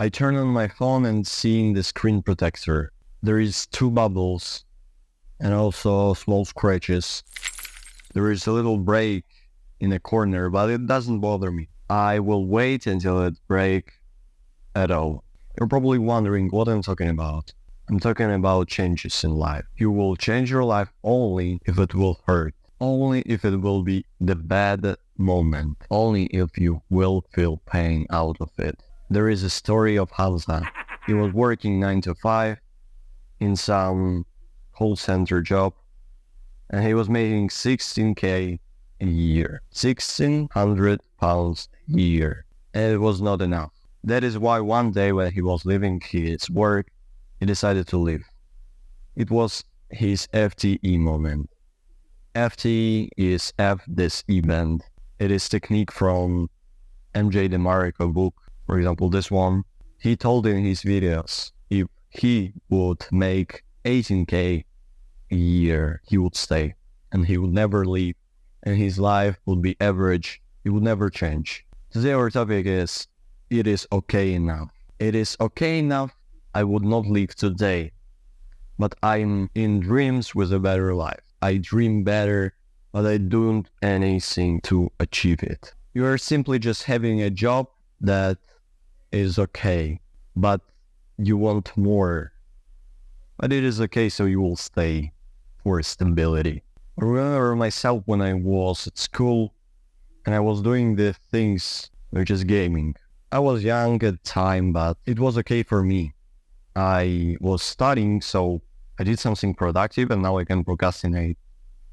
I turn on my phone and seeing the screen protector. There is two bubbles and also small scratches. There is a little break in a corner, but it doesn't bother me. I will wait until it breaks at all. You're probably wondering what I'm talking about. I'm talking about changes in life. You will change your life only if it will hurt. Only if it will be the bad moment. Only if you will feel pain out of it. There is a story of Hamza. He was working 9 to 5 in some call center job, and he was making 16k a year. 1,600 pounds a year. And it was not enough. That is why one day when he was leaving his work, he decided to leave. It was his FTE moment. FTE is F this event. It is technique from MJ DeMarco book. For example, this one. He told in his videos if he would make 18k a year, he would stay and he would never leave and his life would be average. It would never change. Today our topic is it is okay enough. It is okay enough. I would not leave today, but I'm in dreams with a better life. I dream better, but I don't do anything to achieve it. You are simply just having a job that is okay, but you want more. But it is okay, so you will stay for stability. I remember myself when I was at school and I was doing the things which is gaming. I was young at the time, but it was okay for me. I was studying, so I did something productive and now I can procrastinate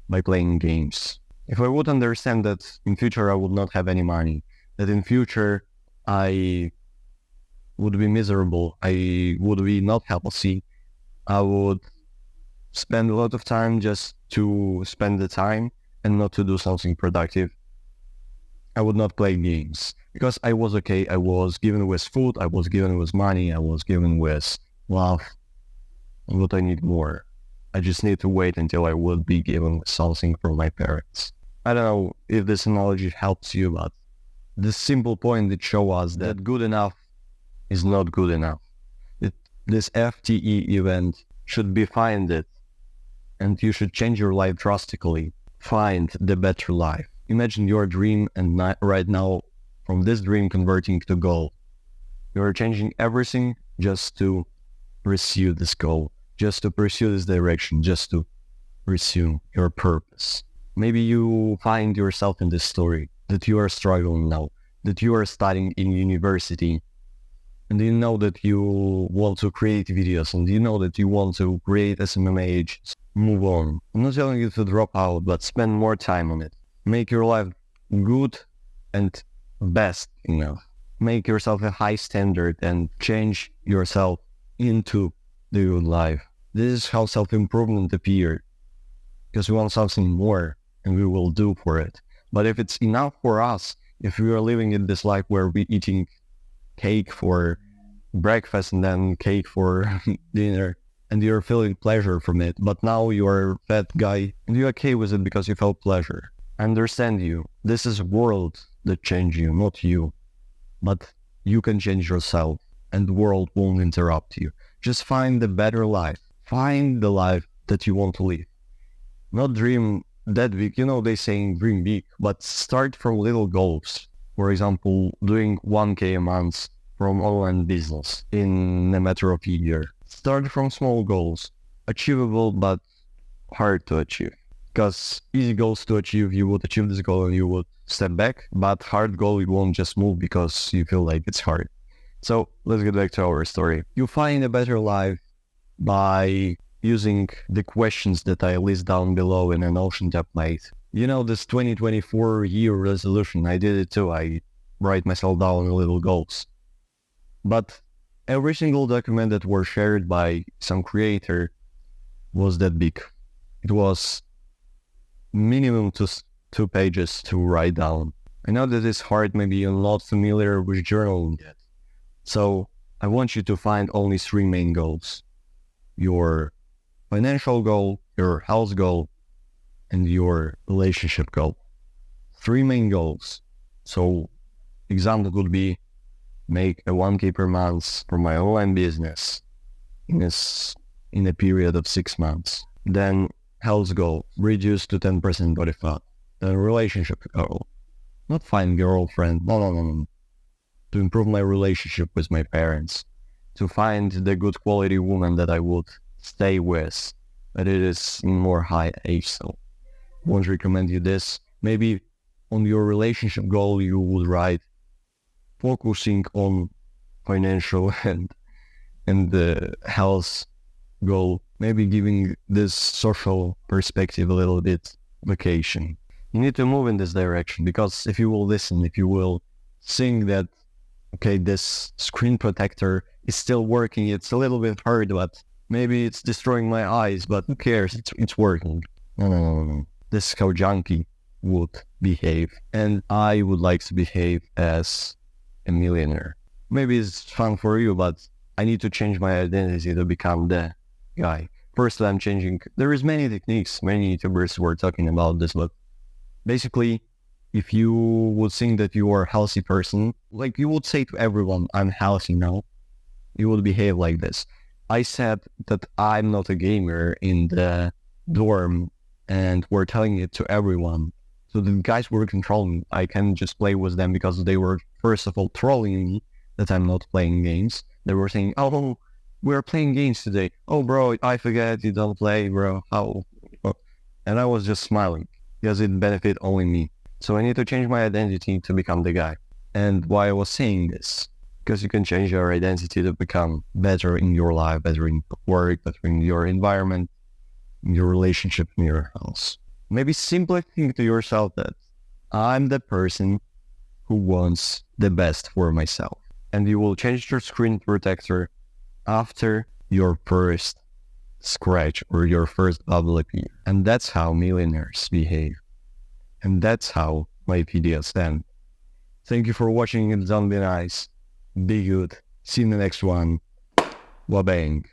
by playing games. If I would understand that in future I would not have any money, that in future I would be miserable, I would be not healthy, I would spend a lot of time just to spend the time and not to do something productive. I would not play games because I was okay. I was given with food, I was given with money, I was given with love. And what I need more? I just need to wait until I would be given with something from my parents. I don't know if this analogy helps you, but this simple point that shows us that good enough is not good enough. This FTE event should be founded and you should change your life drastically. Find the better life. Imagine your dream and right now from this dream converting to goal. You are changing everything just to pursue this goal, just to pursue this direction, just to pursue your purpose. Maybe you find yourself in this story that you are struggling now, that you are studying in university, and you know that you want to create videos, and you know that you want to create SMMH. Move on. I'm not telling you to drop out, but spend more time on it. Make your life good and best enough. Make yourself a high standard and change yourself into the good life. This is how self-improvement appears. Because we want something more and we will do for it. But if it's enough for us, if we are living in this life where we're eating cake for breakfast and then cake for dinner, and you're feeling pleasure from it, but now you're a fat guy and you're okay with it because you felt pleasure. I understand you. This is world that change you, not you. But you can change yourself and the world won't interrupt you. Just find the better life. Find the life that you want to live. Not dream that big. You know, they saying dream big, but start from little goals. For example, doing 1k a month from online business in a matter of a year. Start from small goals. Achievable, but hard to achieve. Because easy goals to achieve, you would achieve this goal and you would step back, but hard goal, you won't just move because you feel like it's hard. So let's get back to our story. You find a better life by using the questions that I list down below in an Ocean template. You know, this 2024 year resolution, I did it too. I write myself down little goals. But every single document that was shared by some creator was that big. It was minimum 2 pages to write down. I know that it's hard, maybe you're not familiar with journaling yet. So I want you to find only 3 main goals. Your financial goal, your health goal, and your relationship goal. 3 main goals. So example could be make a 1K per month for my online business in a period of 6 months. Then health goal, reduce to 10% body fat. Then relationship goal, not find girlfriend, no. To improve my relationship with my parents, to find the good quality woman that I would stay with, but it is in more high age, so won't recommend you this. Maybe on your relationship goal you would write focusing on financial and the health goal, maybe giving this social perspective a little bit vacation. You need to move in this direction, because if you will listen, if you will think that, okay, this screen protector is still working, it's a little bit hard, but maybe it's destroying my eyes, but who cares, it's working. No. This is how junkie would behave, and I would like to behave as a millionaire. Maybe it's fun for you, but I need to change my identity to become the guy. First, I'm changing. There is many techniques, many YouTubers were talking about this, but basically, if you would think that you are a healthy person, like you would say to everyone, I'm healthy now, you would behave like this. I said that I'm not a gamer in the dorm, and we're telling it to everyone. So the guys were controlling. I can just play with them because they were, first of all, trolling me that I'm not playing games. They were saying, oh, we're playing games today. Oh, bro, I forget you don't play, bro. How? And I was just smiling because it benefit only me. So I need to change my identity to become the guy. And why I was saying this, because you can change your identity to become better in your life, better in work, better in your environment, in your relationship, in your house. Maybe simply think to yourself that I'm the person who wants the best for myself. And you will change your screen protector after your first scratch or your first bubble appear. And that's how millionaires behave. And that's how my videos end. Thank you for watching, and don't be nice. Be good. See you in the next one. Wabang.